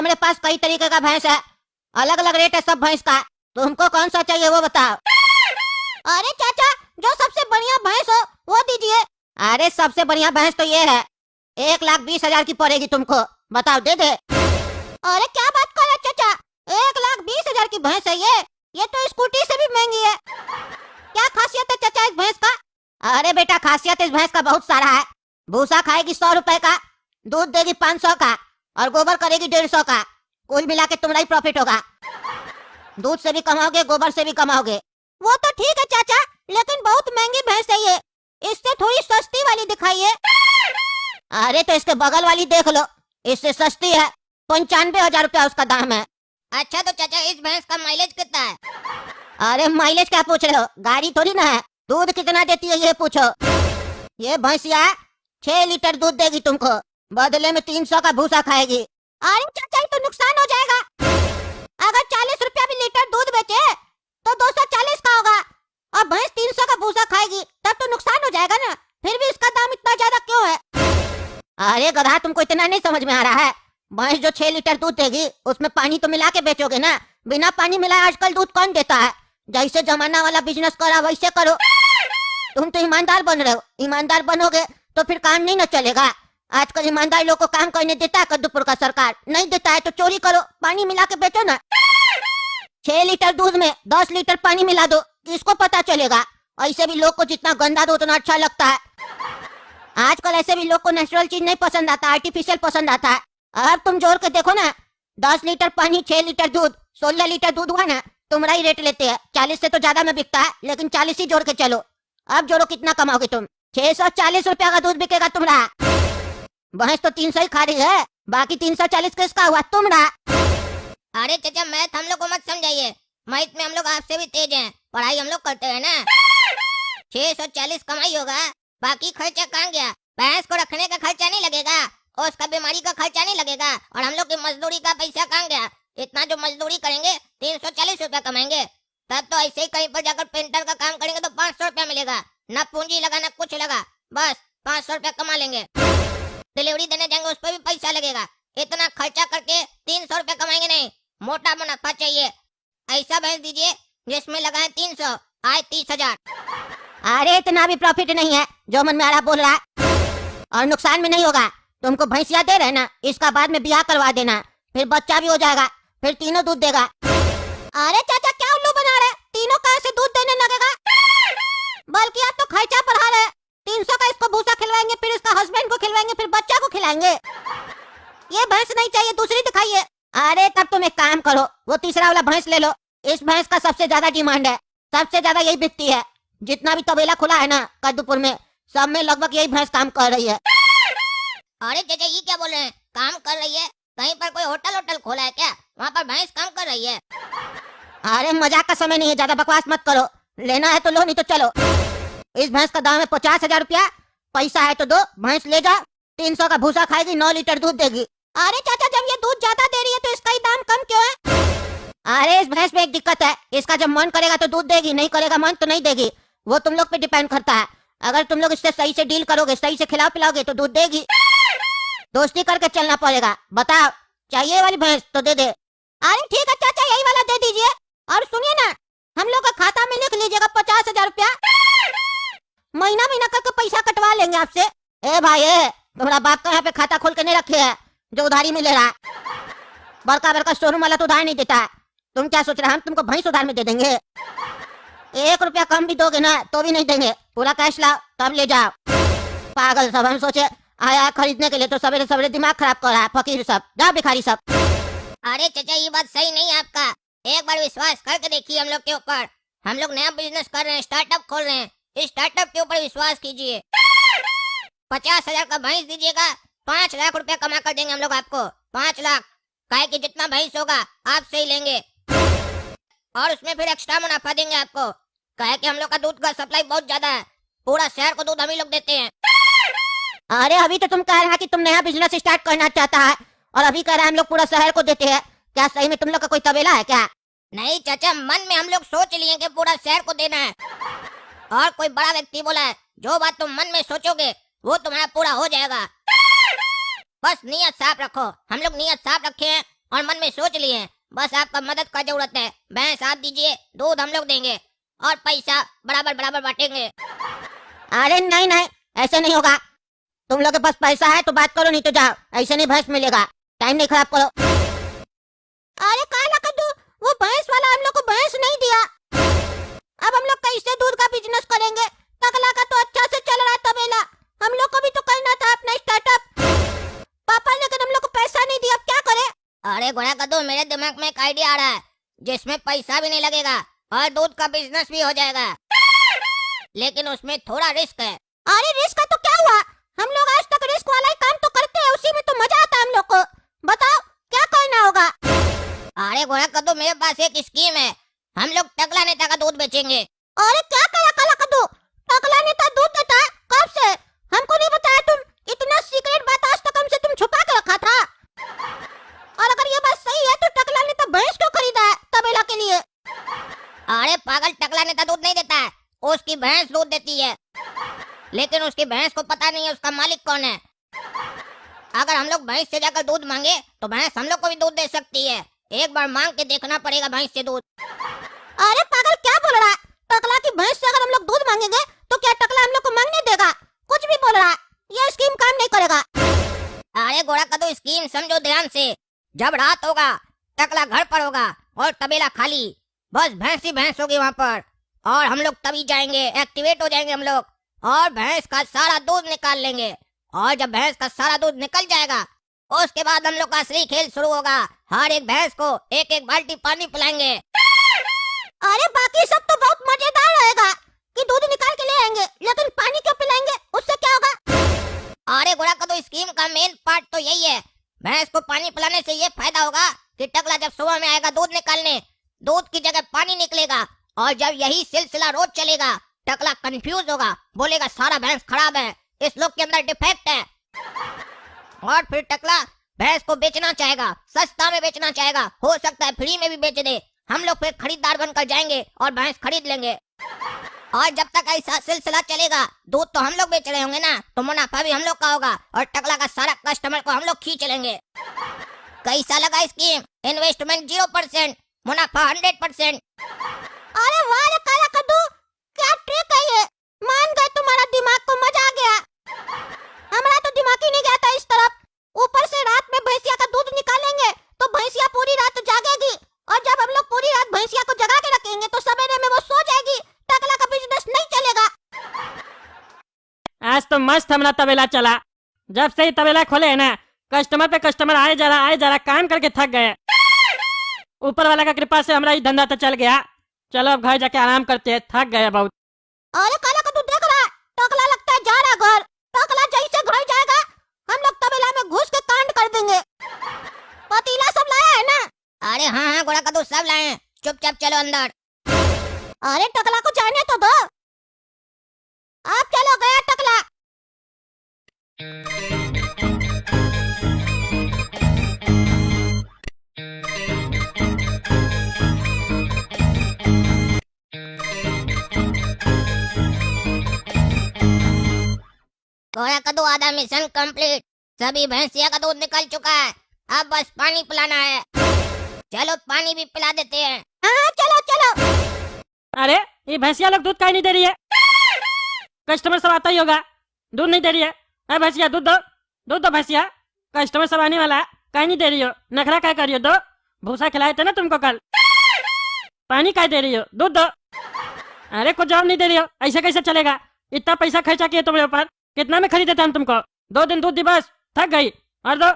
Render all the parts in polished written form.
हमारे पास कई तरीके का भैंस है, अलग अलग रेट है सब भैंस का। तुमको कौन सा चाहिए वो बताओ। अरे चाचा, जो सबसे बढ़िया भैंस हो वो दीजिए। अरे सबसे बढ़िया भैंस तो ये है, 1,20,000 की पड़ेगी तुमको, बताओ दे दे। अरे क्या बात कर रहे चाचा, 1,20,000 की भैंस है ये तो स्कूटी से भी महंगी है। क्या खासियत है चाचा इस भैंस का? अरे बेटा खासियत इस भैंस का बहुत सारा है। भूसा खाएगी 100 रुपए का, दूध देगी 500 का और गोबर करेगी 150 का। कुल मिला के तुम्हारा ही प्रॉफिट होगा। दूध से भी कमाओगे, गोबर से भी कमाओगे। वो तो ठीक है चाचा, लेकिन बहुत महंगी भैंस है ये, इससे थोड़ी सस्ती वाली दिखाइए। अरे तो इसके बगल वाली देख लो, इससे सस्ती है, 95,000 रुपया उसका दाम है। अच्छा तो चाचा इस भैंस का माइलेज कितना है? अरे माइलेज क्या पूछ रहे हो, गाड़ी थोड़ी ना है। दूध कितना देती है ये पूछो। ये भैंसिया 6 लीटर दूध देगी तुमको, बदले में 300 का भूसा खाएगी। अरे चाचा ये तो नुकसान हो जाएगा। अगर 40 रुपया भी लीटर दूध बेचे तो 240 का होगा, और भैंस 300 का भूसा खाएगी तब तो नुकसान हो जाएगा ना। फिर भी इसका दाम इतना ज्यादा क्यों है? अरे गधा, तुमको इतना नहीं समझ में आ रहा है? भैंस जो 6 लीटर दूध देगी उसमें पानी तो मिला के बेचोगे ना, बिना पानी मिलाए आजकल दूध कौन देता है? जैसे जमाना वाला बिजनेस करा वैसे करो। तुम तो ईमानदार बन रहे हो, ईमानदार बनोगे तो फिर काम नहीं न चलेगा। आजकल ईमानदार लोग को काम करने देता है कद्दूपुर का सरकार? नहीं देता है तो चोरी करो, पानी मिला के बेचो ना। 6 लीटर दूध में 10 लीटर पानी मिला दो, किसको पता चलेगा? ऐसे भी लोग को जितना गंदा दो उतना अच्छा लगता है। आजकल ऐसे भी लोग को नेचुरल चीज नहीं पसंद आता, आर्टिफिशियल पसंद आता है। अब तुम जोड़ के देखो ना, 10 लीटर पानी, 6 लीटर दूध, 16 लीटर दूध हुआ ना। तुम्हारा ही रेट लेते हैं, 40 से तो ज्यादा में बिकता है, लेकिन 40 ही जोड़ के चलो। अब जोड़ो कितना कमाओगे तुम? 640 रुपया का दूध बिकेगा तुम्हारा। भैंस तो 300 ही खा रही है, बाकी 340 किसका हुआ? तुम्हारा। अरे चाचा मैथ हम लोग को मत समझाइए, मैथ में हम लोग आपसे भी तेज हैं, पढ़ाई हम लोग करते हैं ना। 640 कमाई होगा, बाकी खर्चा कहाँ गया? भैंस को रखने का खर्चा नहीं लगेगा, और उसका बीमारी का खर्चा नहीं लगेगा, और हम लोग की मजदूरी का पैसा कहाँ गया? इतना जो मजदूरी करेंगे 340 रुपया कमाएंगे, तब तो ऐसे ही कहीं पर जाकर पेंटर का काम करेंगे तो 500 रुपया मिलेगा। न पूंजी लगा न कुछ लगा, बस 500 रुपया कमा लेंगे। डिलीवरी देने जाएंगे उस पर भी पैसा लगेगा। इतना खर्चा करके 300 रुपया कमाएंगे नहीं, मोटा मुनाफा चाहिए। ऐसा भैंस दीजिए जिसमें लगाए 300, आए 30,000। अरे इतना भी प्रॉफिट नहीं है जो मन में आ रहा बोल रहा है, और नुकसान में नहीं होगा। तुमको भैंसिया दे रहे ना, इसका बाद में ब्याह करवा देना, फिर बच्चा भी हो जाएगा, फिर तीनों दूध देगा। अरे चाचा क्या उल्लू बना रहे, तीनों कैसे दूध देने लगेगा? बल्कि आप तो खर्चा बढ़ा रहे। 300 का इसको भूसा खिलवाएंगे, फिर इसका हस्बैंड को खिलवाएंगे, फिर बच्चा को खिलाएंगे। ये भैंस नहीं चाहिए, दूसरी दिखाइए। अरे तब तुम एक काम करो, वो तीसरा वाला भैंस ले लो। इस भैंस का सबसे ज्यादा डिमांड है, सबसे ज्यादा यही बिकती है। जितना भी तबेला खुला है ना कद्दूपुर में, सब में लगभग यही भैंस काम कर रही है। अरे चाचा ये क्या बोल रहे हैं, काम कर रही है? कहीं पर कोई होटल खोला है क्या? वहाँ पर भैंस काम कर रही है? अरे मजाक का समय नहीं है, ज्यादा बकवास मत करो। लेना है तो लो, नहीं तो चलो। इस भैंस का दाम है 50,000 रुपया। पैसा है तो दो, भैंस ले जाओ। 300 का भूसा खाएगी, 9 लीटर दूध देगी। अरे चाचा जब ये दूध ज्यादा दे रही है तो इसका ही दाम कम क्यों है? अरे इस भैंस में एक दिक्कत है, इसका जब मन करेगा तो दूध देगी, नहीं करेगा मन तो नहीं देगी। वो तुम लोग पे डिपेंड करता है। अगर तुम लोग इससे सही से डील करोगे, सही से खिलाओ पिलाओगे तो दूध देगी। दोस्ती करके चलना पड़ेगा। बताओ चाहिए वाली भैंस तो दे दे। अरे ठीक है चाचा यही वाला दे दीजिए। और सुनिए ना, हम लोग का खाता में लिख लीजिएगा 50,000 रुपया। महीना महीना करके पैसा कटवा लेंगे आपसे। ए भाई तुम्हारा बाप का यहाँ पे खाता खोल के नहीं रखे है जो उधारी में ले रहा है। बड़का बड़का शोरूम वाला तो उधार नहीं देता है। तुम क्या सोच रहे हम तुमको भैंस उधार में दे देंगे? 1 रुपया कम भी दोगे ना तो भी नहीं देंगे, पूरा कैश लाओ तब ले जाओ। पागल सब, हम सोचे आया खरीदने के लिए तो सवेरे सवेरे दिमाग खराब कर रहा है। फकीर सब, जाओ भिखारी सब। अरे चाचा ये बात सही नहीं है आपका, एक बार विश्वास करके देखिए हम लोग के ऊपर। हम लोग नया बिजनेस कर रहे हैं, स्टार्टअप खोल रहे हैं, इस स्टार्टअप के ऊपर विश्वास कीजिए। 50,000 का भैंस दीजिएगा, 5 लाख रुपया कमा कर देंगे हम लोग आपको। 5 लाख काहे कि जितना भैंस होगा आपसे ही लेंगे, और उसमें फिर एक्स्ट्रा मुनाफा देंगे आपको। काहे कि हम लोग का दूध का सप्लाई बहुत ज्यादा है, पूरा शहर को दूध हम ही लोग देते हैं। अरे अभी तो तुम कह रहे हैं कि तुम नया बिजनेस स्टार्ट करना चाहता है, और अभी कह रहे हैं हम लोग पूरा शहर को देते हैं। क्या सही में तुम लोग का कोई तबेला है क्या? नहीं चाचा, मन में हम लोग सोच लिए कि पूरा शहर को देना है, और कोई बड़ा व्यक्ति बोला है जो बात तुम मन में सोचोगे वो तुम्हारा पूरा हो जाएगा। बस नियत साफ रखो। हम लोग नियत साफ रखे हैं, और मन में सोच लिए हैं, बस आपका मदद का जरूरत है। भैंस आप दीजिए, दूध हम लोग देंगे और पैसा बराबर बराबर बांटेंगे। अरे नहीं नहीं, ऐसे नहीं होगा। तुम लोग के पास पैसा है तो बात करो, नहीं तो जाओ। ऐसे नहीं भैंस मिलेगा, टाइम नहीं खराब करो। अरे काला कद्दू, वो भैंस वाला हम लोग को भैंस नहीं दिया। अब हम लोग कैसे दूध का बिजनेस करेंगे? टकला का तो अच्छा से चल रहा है तबेला, हम लोग को भी तो करना था अपना स्टार्टअप। पापा ने लेकिन हम लोग को पैसा नहीं दिया, अब क्या करें? अरे घोड़ा कद्दू, मेरे दिमाग में एक आइडिया आ रहा है जिसमें पैसा भी नहीं लगेगा और दूध का बिजनेस भी हो जाएगा, लेकिन उसमें थोड़ा रिस्क है। अरे रिस्क है तो क्या हुआ? हम लोग आज तक रिस्क वाला ही काम तो करते हैं, उसी में तो मजा आता है हम लोग को। बताओ क्या करना होगा? अरे घोड़ा कद्दू, मेरे पास एक स्कीम है, हम लोग टकला नेता का दूध बेचेंगे। अरे क्या करा काला कद्दू, टकला नेता दूध देता है? कब से? हमको नहीं बताया तुम। इतना सीक्रेट बात आज तक हमसे तुम छुपा के रखा था। और अगर ये बात सही है तो टकला नेता भैंस क्यों खरीदा है तबेला के लिए? अरे पागल, टकला नेता दूध नहीं देता है, उसकी भैंस दूध देती है, लेकिन उसकी भैंस को पता नहीं है उसका मालिक कौन है। अगर हम लोग भैंस से जाकर दूध मांगे तो भैंस हम लोग को भी दूध दे सकती है। एक बार मांग के देखना पड़ेगा भैंस से दूध। अरे पागल, क्या बोल रहा है? टकला की भैंस से अगर हम लोग दूध मांगेंगे तो क्या टकला हम लोग को मांगने देगा? कुछ भी बोल रहा है, ये स्कीम काम नहीं करेगा। अरे घोड़ा कद्दू, स्कीम समझो ध्यान से। जब रात होगा, टकला घर पर होगा और तबेला खाली, बस भैंस ही भैंस होगी वहाँ पर, और हम लोग तभी जाएंगे, एक्टिवेट हो जाएंगे हम लोग और भैंस का सारा दूध निकाल लेंगे। और जब भैंस का सारा दूध निकल जाएगा, उसके बाद हम लोग का असली खेल शुरू होगा। हर एक भैंस को एक एक बाल्टी पानी पिलाएंगे। अरे बाकी सब तो बहुत मजेदार रहेगा कि दूध निकाल के ले आएंगे, लेकिन पानी क्यों पिलाएंगे? उससे क्या होगा? अरे घोड़ा कद्दू, स्कीम का मेन पार्ट तो यही है। भैंस को पानी पिलाने से ये फायदा होगा कि टकला जब सुबह में आएगा दूध निकालने, दूध की जगह पानी निकलेगा, और जब यही सिलसिला रोज चलेगा, टकला कंफ्यूज होगा, बोलेगा सारा भैंस खराब है, इस लोग के अंदर डिफेक्ट है, और फिर टकला भैंस को बेचना चाहेगा, सस्ता में बेचना चाहेगा, हो सकता है फ्री में भी बेच दे। हम लोग फिर खरीदार बनकर जाएंगे और भैंस खरीद लेंगे। और जब तक ऐसा सिलसिला चलेगा, दूध तो हम लोग बेच रहे होंगे ना, तो मुनाफा भी हम लोग का होगा और टकला का सारा कस्टमर को हम लोग खींच लेंगे। कैसा लगा स्कीम? इन्वेस्टमेंट 0%, मुनाफा 100%। अरे वाह रे काला कद्दू, क्या ट्रिक है ये! मान गए, तुम्हारा दिमाग को मजा आ गया। हमारा तो दिमाग ही नहीं गया था इस तरफ। ऊपर से रात में भैंसिया का दूध निकालेंगे तो भैंसिया पूरी रात जागेगी, और जब हम लोग पूरी रात भैंसिया को जगा के रखेंगे तो सवेरे में वो सो जाएगी। टकला का बिजनेस नहीं चलेगा। आज तो मस्त हमारा तबेला चला। जब से ही तबेला खोले है ना, कस्टमर पे कस्टमर आए जा रहा काम करके थक गए। ऊपर वाला का कृपा से हमारा ये धंधा तो चल गया। चलो अब घर जाके आराम करते हैं, थक गए बहुत। अरे काला कद्दू, देख रहा है, टकला लगता है जा रहा घर। टकला जैसे घर जाएगा, हम लोग तबेला में घुस के कांड कर देंगे। पतीला सब लाया है ना? अरे हाँ हाँ घोड़ा कद्दू, सब लाए हैं, चुपचाप चलो अंदर। अरे टकला को जाने तो दो। आप चलो, गया टकला। घोड़ा कद्दू, आधा मिशन कंप्लीट। सभी भैंसिया का दूध निकल चुका है, अब बस पानी पिलाना है। चलो पानी भी पिला देते हैं। हाँ चलो चलो। अरे ये भैंसिया लोग दूध काहे नहीं दे रही है? कस्टमर सब आता ही होगा, दूध नहीं दे रही है। अरे भैंसिया दूध दो, दूध दो भैंसिया, कस्टमर सब आने वाला है, काहे नहीं दे रही हो? नखरा क्या कर रही हो? दो, भूसा खिलाए थे ना तुमको कल। पानी काहे दे रही हो? दूध दो। अरे कुछ जवाब नहीं दे रही हो, ऐसे कैसे चलेगा? इतना पैसा खर्चा किए तुम्हारे ऊपर, कितना में खरीदे थे हम तुमको? 2 दिन दूध दी, बस थक गई। और दो।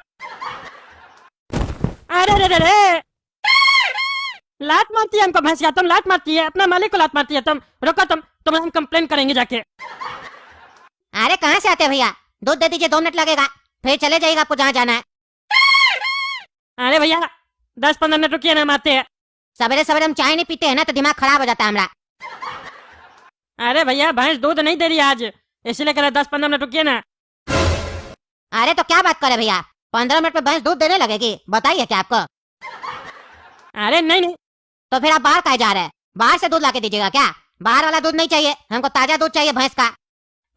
अरे रे रे रे, लात मारती है हमको भैंसिया, तुम लात मारती है, अपना मालिक को लात मारती है तुम। रुको, तुम हम कंप्लेन करेंगे जाके। अरे कहाँ से आते भैया? दूध दे दीजिए, 2 मिनट लगेगा, फिर चले जाइएगा आपको जहाँ जाना है। अरे भैया 10-15 मिनट रुकिए ना, हम आते हैं। सवेरे सवेरे हम चाय नहीं पीते हैं ना, तो दिमाग खराब हो जाता है हमारा। अरे भैया भैंस दूध नहीं दे रही आज, इसलिए कह रहे 10-15 मिनट रुकिए ना। अरे तो क्या बात करे भैया, 15 मिनट में भैंस दूध देने लगेगी? बताइए क्या आपको? अरे नहीं, तो फिर आप बाहर काहे जा रहे हैं? बाहर से दूध लाके दीजिएगा क्या? बाहर वाला दूध नहीं चाहिए, हमको ताजा दूध चाहिए भैंस का।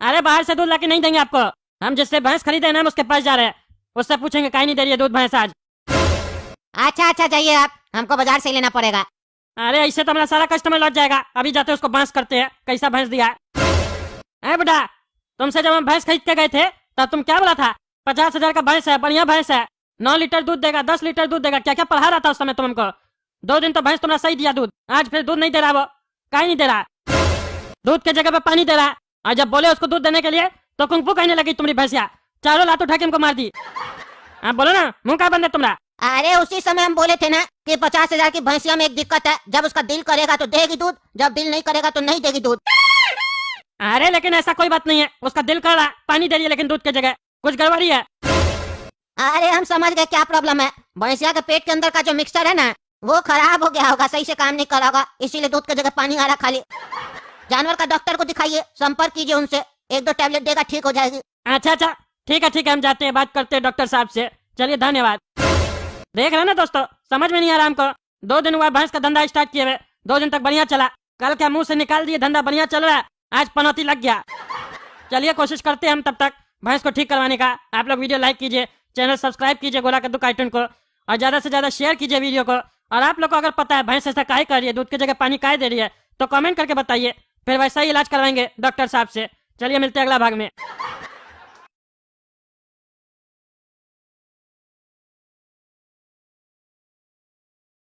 अरे बाहर से दूध लाके नहीं देंगे आपको, हम जिससे भैंस खरीदे ना हम उसके पास जा रहे हैं, उससे पूछेंगे काहे नहीं दे रही है दूध भैंस आज। अच्छा अच्छा जाइए आप, हमको बाजार से ही लेना पड़ेगा। अरे ऐसे तो हमारा सारा कस्टमर लौट जाएगा। अभी जाते उसको बांस करते हैं, कैसा भैंस दिया है बेटा। तुमसे जब हम भैंस खरीद के गए थे तब तुम क्या बोला था? 50,000 का भैंस है, बढ़िया भैंस है, 9 लीटर दूध देगा, 10 लीटर दूध देगा, क्या क्या पढ़ा रहा था उस समय तुमको। 2 दिन तो भैंस तुमने सही दिया दूध, आज फिर दूध नहीं दे रहा, वो काहे नहीं दे रहा, दूध के जगह पे पानी दे रहा। और जब बोले उसको दूध देने के लिए तो कुंफू कहने लगी तुम्हारी भैंसिया, चारों लात उठा के हमको मार दी। आप बोलो ना, मुंह का बंद है तुम्हारा। अरे उसी समय हम बोले थे ना कि 50,000 की भैंसिया में एक दिक्कत है, जब उसका दिल करेगा तो देगी दूध, जब दिल नहीं करेगा तो नहीं देगी दूध। अरे लेकिन ऐसा कोई बात नहीं है, उसका दिल कर रहा, पानी दे रही है लेकिन दूध की जगह, कुछ गड़बड़ी है। अरे हम समझ गए क्या प्रॉब्लम है। भैंसिया के पेट के अंदर का जो मिक्सचर है ना वो खराब हो गया होगा, सही से काम नहीं कर रहा होगा, इसीलिए दूध की जगह पानी आ रहा खाली। जानवर का डॉक्टर को दिखाइए, संपर्क कीजिए उनसे, 1-2 टैबलेट देगा, ठीक हो जाएगी। अच्छा अच्छा ठीक है, हम जाते हैं, बात करते हैं डॉक्टर साहब से। चलिए धन्यवाद। देख रहे ना दोस्तों, समझ में नहीं आ रहा हमको। 2 दिन हुआ भैंस का धंधा स्टार्ट किए हुए, 2 दिन तक बढ़िया चला, कल क्या मुंह से निकाल दिए धंधा बढ़िया चल रहा है, आज पनौती लग गया। चलिए कोशिश करते हैं हम तब तक भैंस को ठीक करवाने का। आप लोग वीडियो लाइक कीजिए, चैनल सब्सक्राइब कीजिए गोला कद्दू कार्टून को, और ज्यादा से ज्यादा शेयर कीजिए वीडियो को। और आप लोग को अगर पता है भैंस ऐसा काहे कर रही है, दूध की जगह पानी काहे दे रही है, तो कमेंट करके बताइए, फिर वैसा ही इलाज करवाएंगे डॉक्टर साहब से। चलिए मिलते हैं अगला भाग में।